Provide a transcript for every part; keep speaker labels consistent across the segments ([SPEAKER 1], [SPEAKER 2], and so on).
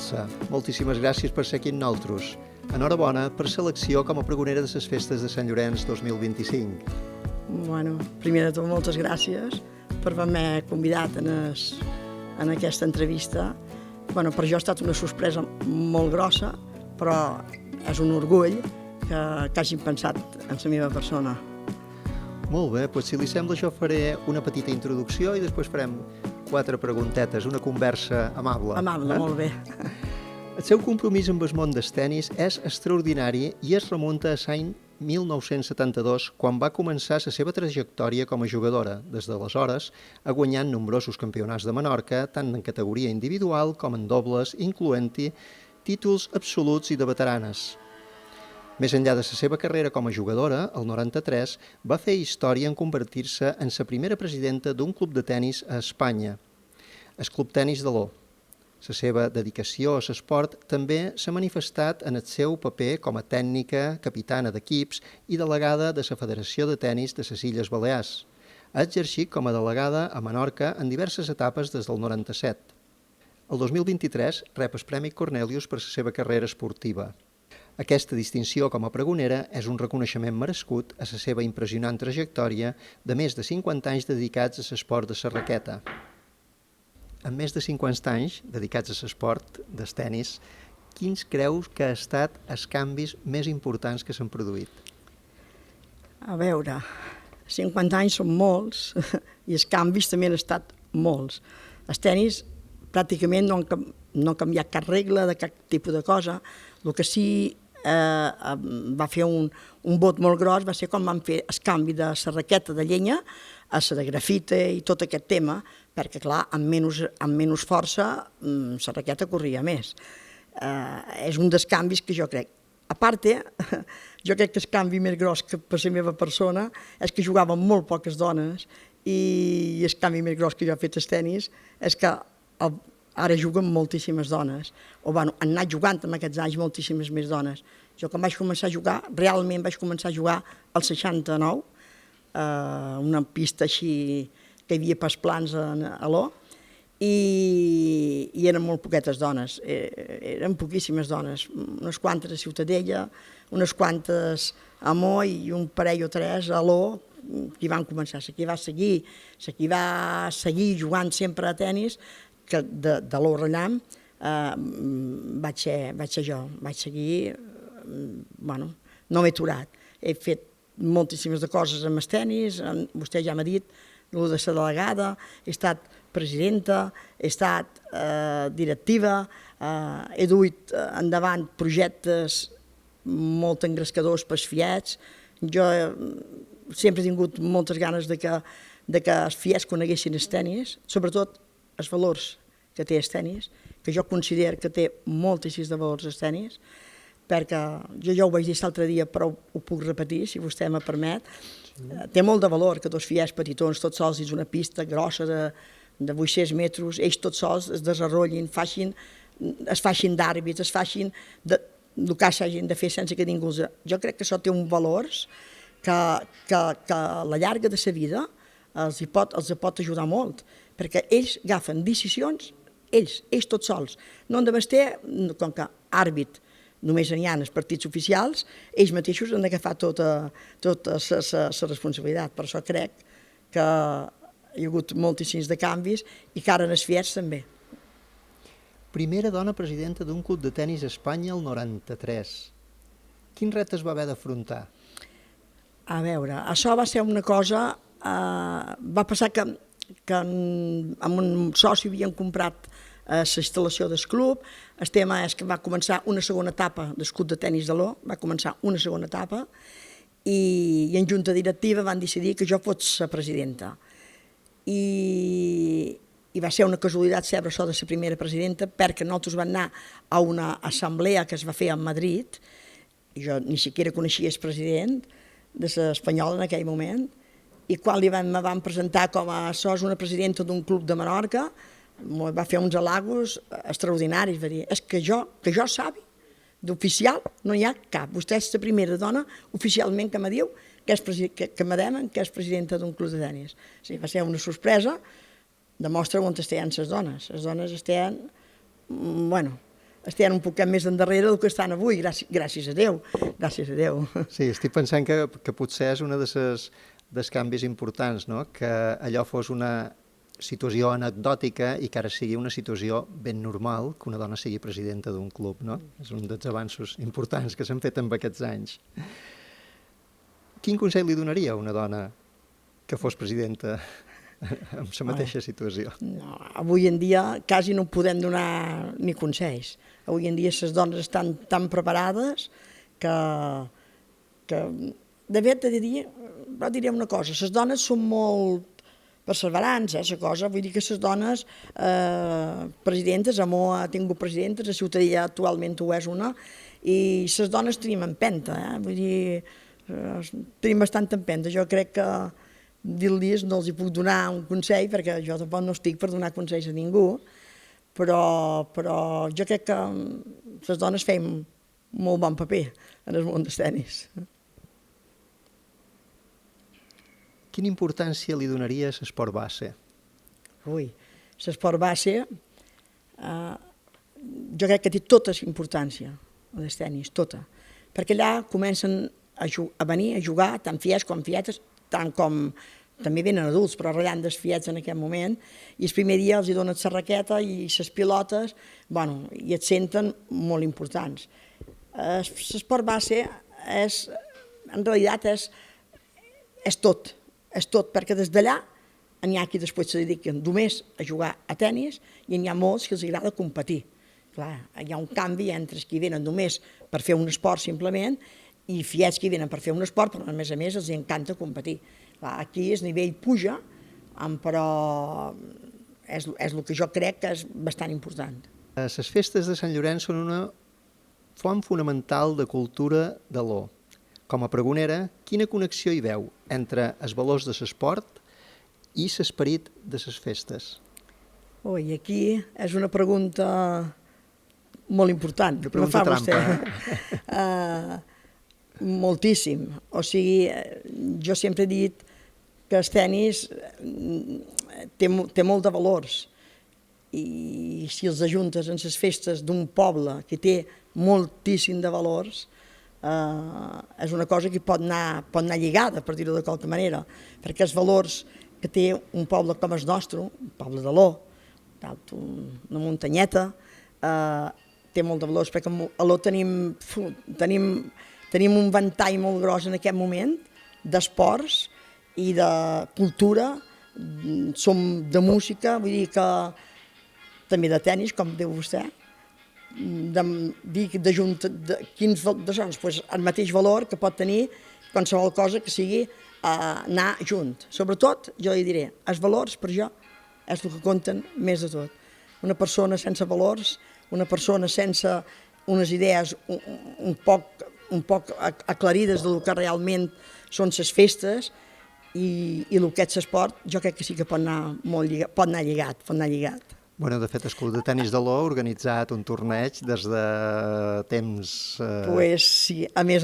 [SPEAKER 1] Elsa, moltíssimes gràcies per ser aquí amb nosaltres. Enhorabona per selecció com a pregonera de les festes de Sant Llorenç 2025.
[SPEAKER 2] Bueno, primer de tot, moltes gràcies per haver-me convidat en aquesta entrevista. Bueno, per jo ha estat una sorpresa molt grossa, però és un orgull que hagin pensat en la meva persona.
[SPEAKER 1] Molt bé, doncs si li sembla jo faré una petita introducció i després farem 4 preguntetes, una conversa amable.
[SPEAKER 2] Amable, molt bé.
[SPEAKER 1] El seu compromís amb el món del tenis és extraordinari i es remunta a l'any 1972, quan va començar la seva trajectòria com a jugadora. Des d'aleshores ha guanyat nombrosos campionats de Menorca, tant en categoria individual com en dobles, incloent-hi títols absoluts i de veteranes. Més enllà de la seva carrera com a jugadora, el 93 va fer història en convertir-se en la primera presidenta d'un club de tenis a Espanya, el Club Tenis d'Aló. La seva dedicació a l'esport també s'ha manifestat en el seu paper com a tècnica, capitana d'equips i delegada de la Federació de Tenis de les Illes Balears. Ha exercit com a delegada a Menorca en diverses etapes des del 97. El 2023 rep el Premi Cornelius per la seva carrera esportiva. Aquesta distinció com a pregonera és un reconeixement merescut a la seva impressionant trajectòria de més de 50 anys dedicats a l'esport de la raqueta. En més de 50 anys dedicats a l'esport del tenis, quins creus que han estat els canvis més importants que s'han produït?
[SPEAKER 2] A veure, 50 anys són molts i els canvis també han estat molts. El tenis pràcticament no ha canviat cap regla de cap tipus de cosa. El que sí va fer un bot molt gros va ser quan van fer el canvi de la raqueta de llenya a la de grafita i tot aquest tema, perquè, clar, amb menys força la raqueta corria més. És un dels canvis que jo crec. A part, jo crec que el canvi més gros que per la meva persona és que jugaven molt poques dones i el canvi més gros que jo he fet al tenis és que ara juguen moltíssimes dones, o han anat jugant en aquests anys moltíssimes més dones. Jo quan vaig començar a jugar, realment vaig començar a jugar al 69, una pista així que hi havia pas plans a l'O, i eren molt poquetes dones, eren poquíssimes dones, unes quantes a Ciutadella, unes quantes a Mo i un parell o 3 a l'O, qui van començar, qui va seguir jugant sempre a tenis, que de l'O Rellam vaig ser jo, vaig seguir, bueno, no m'he aturat. He fet moltíssimes de coses amb el tenis, vostè ja m'ha dit, el de ser delegada, he estat presidenta, he estat directiva, he duit endavant projectes molt engrescadors pels fiets. Jo sempre he tingut moltes ganes de que els fiets coneguessin el tenis, sobretot els valors que té el tenis, que jo considero que té moltíssims de valors el tenis, perquè jo ja ho vaig dir l'altre dia, però ho puc repetir, si vostè me permet. Té molt de valor que dos fiets petitons, tots sols, dins una pista grossa de 800 metres, ells tots sols es desenvolupin, es facin d'àrbits, es facin el que s'hagin de fer sense que ningú... Jo crec que això té uns valors que a la llarga de la vida els pot ajudar molt, perquè ells agafen decisions, ells tots sols. No han d'haver, com que àrbit només n'hi ha els partits oficials, ells mateixos han d'agafar tota la responsabilitat. Per això crec que hi ha hagut moltíssims de canvis i que ara en els fiets també.
[SPEAKER 1] Primera dona presidenta d'un club de tenis a Espanya el 93. Quins reptes va haver d'afrontar?
[SPEAKER 2] A veure, això va ser una cosa... Va passar que amb un soci havien comprat la instal·lació del club. El tema és que va començar una segona etapa del club de tenis de l'O, va començar una segona etapa i en junta directiva van decidir que jo fos la presidenta. I va ser una casualitat saber això de la primera presidenta, perquè nosaltres vam anar a una assemblea que es va fer a Madrid, i jo ni siquiera coneixia el president de l'Espanyol en aquell moment, i quan me van presentar com a sos una presidenta d'un club de Menorca, va fer uns halagos extraordinaris, va dir, és que jo sabi, d'oficial no n'hi ha cap, vostè és la primera dona oficialment que me diu que me demen que és presidenta d'un club de tenis. Sí, va ser una sorpresa, demostra on estaven les dones estan, bueno, estan un poquet més endarrere del que estan avui, gràcies a Déu, gràcies a Déu.
[SPEAKER 1] Sí, estic pensant que potser és una dels canvis importants, no? Que allò fos una situació anecdòtica i que ara sigui una situació ben normal que una dona sigui presidenta d'un club, no? És un dels avanços importants que s'han fet en aquests anys. Quin consell li donaria a una dona que fos presidenta en la mateixa situació?
[SPEAKER 2] No, avui en dia quasi no podem donar ni consells. Avui en dia les dones estan tan preparades que de fet, diria una cosa, les dones són molt perseverants, la cosa, vull dir que les dones presidentes, Amor ha tingut presidentes, la Ciutadella actualment ho és una, i les dones tenim empenta, vull dir, tenim bastant empenta. Jo crec que dir-los no els hi puc donar un consell, perquè jo tampoc no estic per donar consells a ningú, però jo crec que les dones fem molt bon paper en el món del tenis.
[SPEAKER 1] Quina importància li donaria a l'esport base?
[SPEAKER 2] Ui, l'esport base jo crec que té tota la importància, el tenis, tota, perquè allà comencen a venir a jugar tant fiets com fietes, tant com també venen adults, però ratllant dels fiets en aquest moment, i el primer dia els donen la raqueta i les pilotes, bueno, i et senten molt importants. L'esport base en realitat és tot, perquè des d'allà n'hi ha qui després se dediquen només a jugar a tenis i n'hi ha molts que els agrada competir. Clar, hi ha un canvi entre els que venen només per fer un esport simplement i fiets que venen per fer un esport, però a més els encanta competir. Clar, aquí el nivell puja, però és el que jo crec que és bastant important.
[SPEAKER 1] Les festes de Sant Llorenç són una font fonamental de cultura de l'O. Com a pregonera, quina connexió hi veu entre els valors de l'esport i l'esperit de les festes?
[SPEAKER 2] Ui, aquí és una pregunta molt important.
[SPEAKER 1] Una pregunta trampa.
[SPEAKER 2] Moltíssim. O sigui, jo sempre he dit que el tenis té molt de valors i si els ajuntes en les festes d'un poble que té moltíssim de valors, és una cosa que pot anar lligada, per dir-ho de qualque manera, perquè els valors que té un poble com el nostre, un poble de l'O, una muntanyeta, té molt de valors, perquè a l'O tenim un ventall molt gros en aquest moment d'esports i de cultura, som de música, vull dir que també de tenis, com diu vostè, el mateix valor que pot tenir qualsevol cosa que sigui anar junt. Sobretot, jo li diré, els valors per jo és el que compten més de tot. Una persona sense valors, una persona sense unes idees un poc aclarides del que realment són les festes i el que és l'esport, jo crec que sí que pot anar lligat.
[SPEAKER 1] Bueno, de fet, el Club de Tenis de l'O ha organitzat un torneig des de temps...
[SPEAKER 2] Pues sí, a més,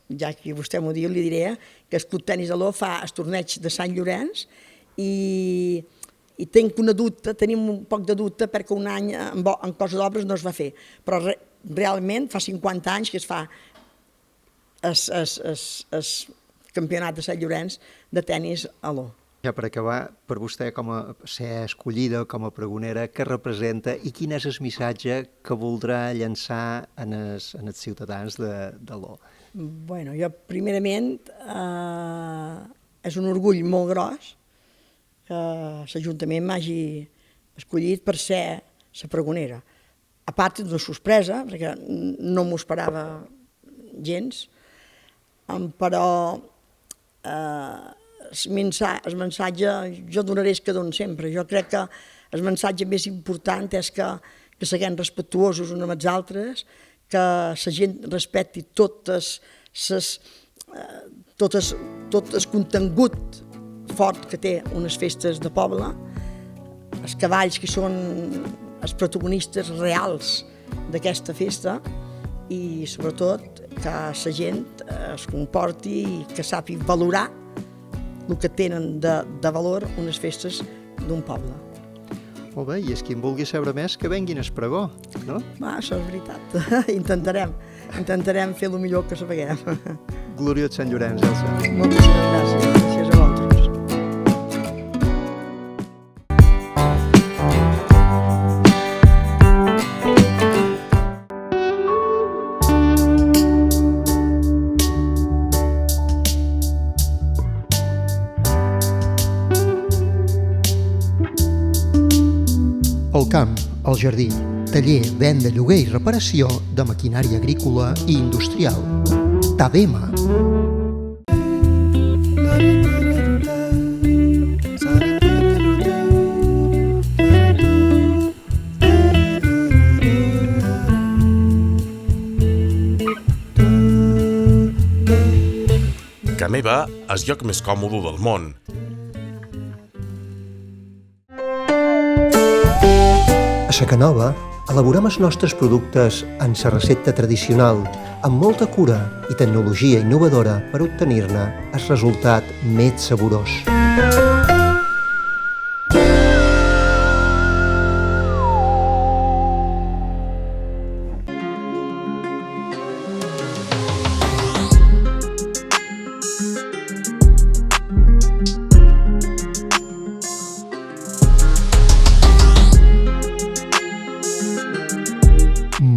[SPEAKER 2] ja que vostè m'ho diu, li diré que el Club Tenis de l'O fa el torneig de Sant Llorenç i tenim un poc de dubte perquè un any en cosa d'obres no es va fer, però realment fa 50 anys que es fa el campionat de Sant Llorenç de tenis a l'O.
[SPEAKER 1] Ja per acabar, per vostè ser escollida com a pregonera, què representa i quin és el missatge que voldrà llançar en els ciutadans de l'O?
[SPEAKER 2] Bueno, jo primerament és un orgull molt gros que l'Ajuntament m'hagi escollit per ser la pregonera. A part d'una sorpresa, perquè no m'ho esperava gens, però el missatge, jo donaré el que dono sempre. Jo crec que el missatge més important és que siguem respectuosos uns amb els altres, que la gent respecti tot el contingut fort que té unes festes de poble, els cavalls que són els protagonistes reals d'aquesta festa i sobretot que la gent es comporti i que sàpiga valorar el que tenen de valor unes festes d'un poble.
[SPEAKER 1] Molt bé, i és qui en vulgui saber més que venguin a Espregó, no?
[SPEAKER 2] Això és veritat. Intentarem fer el millor que sapiguem.
[SPEAKER 1] Gloriós Sant Llorenç, Elsa.
[SPEAKER 2] Moltíssimes gràcies. Gràcies a vosaltres.
[SPEAKER 1] El camp, el jardí, taller, venda, lloguer i reparació de maquinària agrícola i industrial. Tadema.
[SPEAKER 3] Ca meva és el lloc més còmode del món.
[SPEAKER 1] A Sacanova elaborem els nostres productes en la recepta tradicional, amb molta cura i tecnologia innovadora per obtenir-ne el resultat més saborós.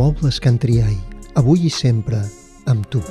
[SPEAKER 1] Mobles Can Triai, avui i sempre, amb tu.